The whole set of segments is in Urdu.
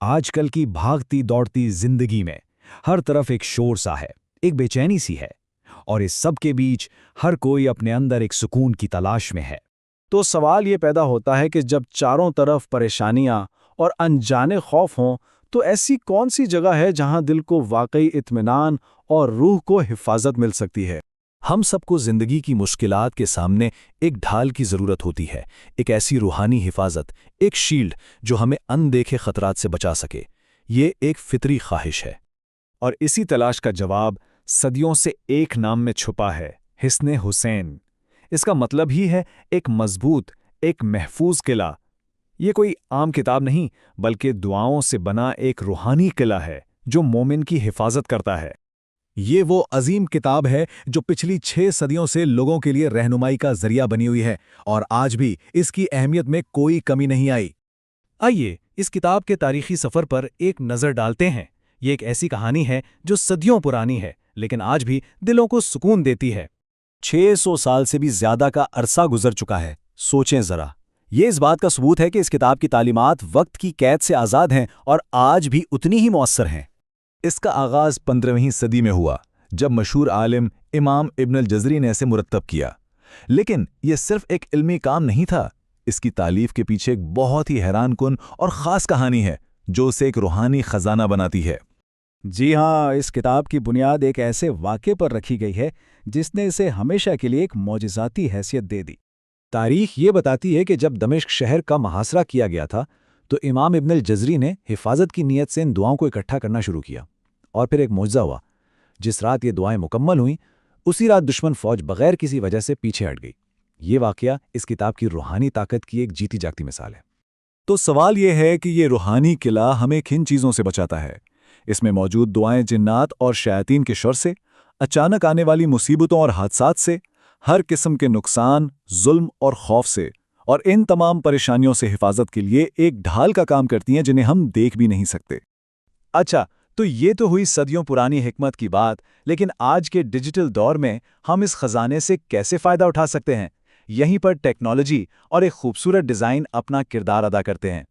آج کل کی بھاگتی دوڑتی زندگی میں ہر طرف ایک شور سا ہے، ایک بے چینی سی ہے، اور اس سب کے بیچ ہر کوئی اپنے اندر ایک سکون کی تلاش میں ہے۔ تو سوال یہ پیدا ہوتا ہے کہ جب چاروں طرف پریشانیاں اور انجانے خوف ہوں تو ایسی کون سی جگہ ہے جہاں دل کو واقعی اطمینان اور روح کو حفاظت مل سکتی ہے؟ ہم سب کو زندگی کی مشکلات کے سامنے ایک ڈھال کی ضرورت ہوتی ہے، ایک ایسی روحانی حفاظت، ایک شیلڈ جو ہمیں اندیکھے خطرات سے بچا سکے۔ یہ ایک فطری خواہش ہے۔ اور اسی تلاش کا جواب صدیوں سے ایک نام میں چھپا ہے: حصن حسین۔ اس کا مطلب ہی ہے ایک مضبوط، ایک محفوظ قلعہ۔ یہ کوئی عام کتاب نہیں، بلکہ دعاؤں سے بنا ایک روحانی قلعہ ہے جو مومن کی حفاظت کرتا ہے۔ یہ وہ عظیم کتاب ہے جو پچھلی 6 صدیوں سے لوگوں کے لیے رہنمائی کا ذریعہ بنی ہوئی ہے، اور آج بھی اس کی اہمیت میں کوئی کمی نہیں آئی۔ آئیے اس کتاب کے تاریخی سفر پر ایک نظر ڈالتے ہیں۔ یہ ایک ایسی کہانی ہے جو صدیوں پرانی ہے، لیکن آج بھی دلوں کو سکون دیتی ہے۔ 600 سال سے بھی زیادہ کا عرصہ گزر چکا ہے۔ سوچیں ذرا، یہ اس بات کا ثبوت ہے کہ اس کتاب کی تعلیمات وقت کی قید سے آزاد ہیں اور آج بھی اتنی ہی مؤثر ہیں۔ اس کا آغاز 15ویں صدی میں ہوا، جب مشہور عالم امام ابن الجزری نے اسے مرتب کیا۔ لیکن یہ صرف ایک علمی کام نہیں تھا، اس کی تالیف کے پیچھے ایک بہت ہی حیران کن اور خاص کہانی ہے جو اسے ایک روحانی خزانہ بناتی ہے۔ جی ہاں، اس کتاب کی بنیاد ایک ایسے واقعے پر رکھی گئی ہے جس نے اسے ہمیشہ کے لیے ایک معجزاتی حیثیت دے دی۔ تاریخ یہ بتاتی ہے کہ جب دمشق شہر کا محاصرہ کیا گیا تھا تو امام ابن الجزری نے حفاظت کی نیت سے ان دعاؤں کو اکٹھا کرنا شروع کیا، اور پھر ایک معجزہ ہوا۔ جس رات یہ دعائیں مکمل ہوئیں، اسی رات دشمن فوج بغیر کسی وجہ سے پیچھے ہٹ گئی۔ یہ واقعہ اس کتاب کی روحانی طاقت کی ایک جیتی جاگتی مثال ہے۔ تو سوال یہ ہے کہ یہ روحانی قلعہ ہمیں کن چیزوں سے بچاتا ہے؟ اس میں موجود دعائیں جنات اور شیاطین کے شر سے، اچانک آنے والی مصیبتوں اور حادثات سے، ہر قسم کے نقصان، ظلم اور خوف سے، اور ان تمام پریشانیوں سے حفاظت کے لیے ایک ڈھال کا کام کرتی ہیں جنہیں ہم دیکھ بھی نہیں سکتے۔ اچھا، تو یہ تو ہوئی صدیوں پرانی حکمت کی بات، لیکن آج کے ڈیجیٹل دور میں ہم اس خزانے سے کیسے فائدہ اٹھا سکتے ہیں؟ یہیں پر ٹیکنالوجی اور ایک خوبصورت ڈیزائن اپنا کردار ادا کرتے ہیں۔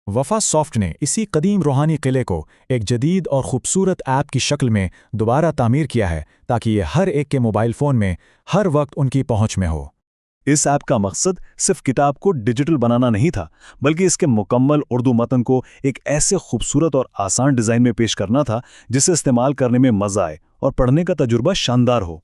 وفا سافٹ نے اسی قدیم روحانی قلعے کو ایک جدید اور خوبصورت ایپ کی شکل میں دوبارہ تعمیر کیا ہے تاکہ یہ ہر ایک کے موبائل فون میں ہر وقت ان کی پہنچ میں ہو۔ اس ایپ کا مقصد صرف کتاب کو ڈیجیٹل بنانا نہیں تھا، بلکہ اس کے مکمل اردو متن کو ایک ایسے خوبصورت اور آسان ڈیزائن میں پیش کرنا تھا جسے استعمال کرنے میں مزہ آئے اور پڑھنے کا تجربہ شاندار ہو۔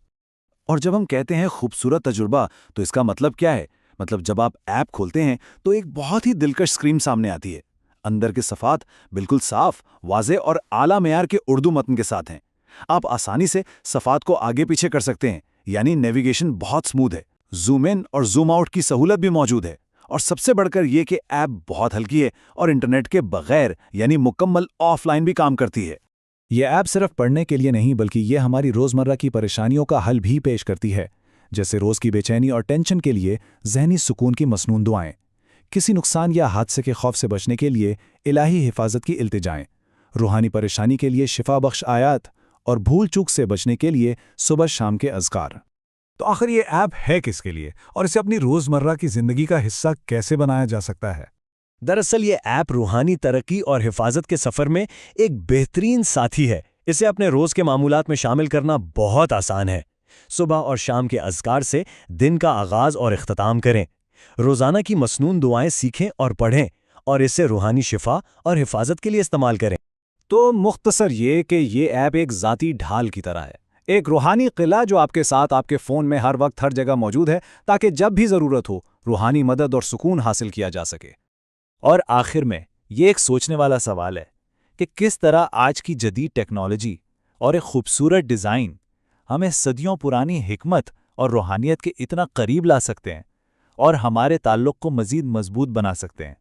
اور جب ہم کہتے ہیں خوبصورت تجربہ تو اس کا مطلب کیا ہے؟ مطلب جب آپ ایپ کھولتے ہیں تو ایک بہت ہی دلکش اسکرین سامنے آتی ہے۔ اندر کے صفحات بالکل صاف، واضح اور اعلیٰ معیار کے اردو متن کے ساتھ ہیں۔ آپ آسانی سے صفحات کو آگے پیچھے کر سکتے ہیں، یعنی نیویگیشن بہت سموتھ ہے۔ زوم ان اور زوم آؤٹ کی سہولت بھی موجود ہے، اور سب سے بڑھ کر یہ کہ ایپ بہت ہلکی ہے اور انٹرنیٹ کے بغیر یعنی مکمل آف لائن بھی کام کرتی ہے۔ یہ ایپ صرف پڑھنے کے لیے نہیں بلکہ یہ ہماری روزمرہ کی پریشانیوں کا حل بھی پیش کرتی ہے، جیسے روز کی بے چینی اور ٹینشن کے لیے ذہنی سکون کی مسنون دعائیں، کسی نقصان یا حادثے کے خوف سے بچنے کے لیے الہی حفاظت کی التجائیں، روحانی پریشانی کے لیے شفا بخش آیات، اور بھول چوک سے بچنے کے لیے صبح شام کے اذکار۔ تو آخر یہ ایپ ہے کس کے لیے، اور اسے اپنی روزمرہ کی زندگی کا حصہ کیسے بنایا جا سکتا ہے؟ دراصل یہ ایپ روحانی ترقی اور حفاظت کے سفر میں ایک بہترین ساتھی ہے۔ اسے اپنے روز کے معمولات میں شامل کرنا بہت آسان ہے۔ صبح اور شام کے اذکار سے دن کا آغاز اور اختتام کریں۔ روزانہ کی مسنون دعائیں سیکھیں اور پڑھیں، اور اسے روحانی شفا اور حفاظت کے لیے استعمال کریں۔ تو مختصر یہ کہ یہ ایپ ایک ذاتی ڈھال کی طرح ہے، ایک روحانی قلعہ جو آپ کے ساتھ آپ کے فون میں ہر وقت ہر جگہ موجود ہے، تاکہ جب بھی ضرورت ہو روحانی مدد اور سکون حاصل کیا جا سکے۔ اور آخر میں یہ ایک سوچنے والا سوال ہے کہ کس طرح آج کی جدید ٹیکنالوجی اور ایک خوبصورت ڈیزائن ہمیں صدیوں پرانی حکمت اور روحانیت کے اتنا قریب لا سکتے ہیں اور ہمارے تعلق کو مزید مضبوط بنا سکتے ہیں۔